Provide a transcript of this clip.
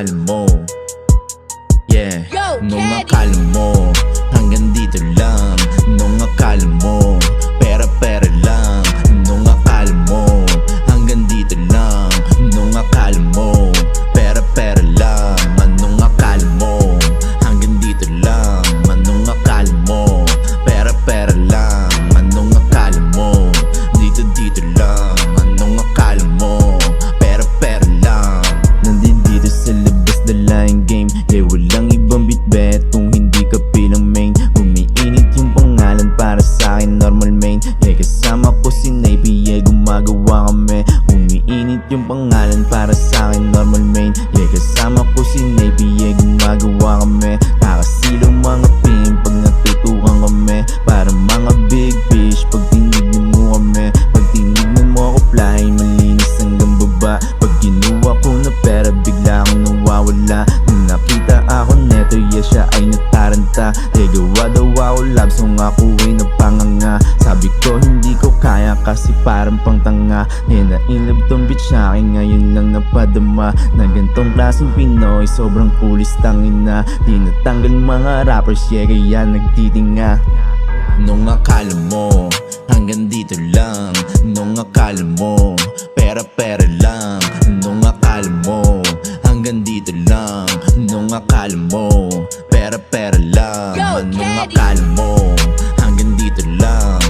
akala mo, yeah. Yo, Nung Caddy! akala mo hanggang dito lang. Nung akala mo pera-pera lang. Nung akala mo hanggang dito lang. Nung akala mo pera-pera lang. Anong akala mo hanggang dito lang. Anong akala mo pera-pera lang. Anong akala mo dito lang. Anong akala mo pera-pera lang. Nandito sa labas dalaing game, yeah, walang ibang bitbet kung hindi ka pilang main. Umiinit yung pangalan para sa akin, normal main. Yeah, kasama ko si Navy, yeah, gumagawa kami. Umiinit yung pangalan para sa akin, normal main. Yeah, kasama ko si Navy, yeah, gumagawa kami. Kakasilong mga pin pag natutukan kami. Para mga big fish pag tinignan mo kami. Pag tinignan mo ako fly, malinis hanggang baba. Pag kinuha ko na pera, bigla akong nawawala. Nung nakita ako neto, yeah, siya ay nataranta. Yeah, gawa daw ako love song, ako ay napanganga. Sabi ko hindi ko kaya kasi parang pangtanga. Yeah, na-inlove tong bitch sa akin, ngayon lang napadama. Na gantong klaseng Pinoy, sobrang pulis tangina. Di natanggal mga rappers, yeah, kaya nagtitinga. Nung akala mo hanggang dito lang. Nung akala mo pera-pera lang. Nung akala mo hanggang dito lang. Nung akala mo pera-pera lang. Yo, Anong Caddy! akala mo hanggang dito lang.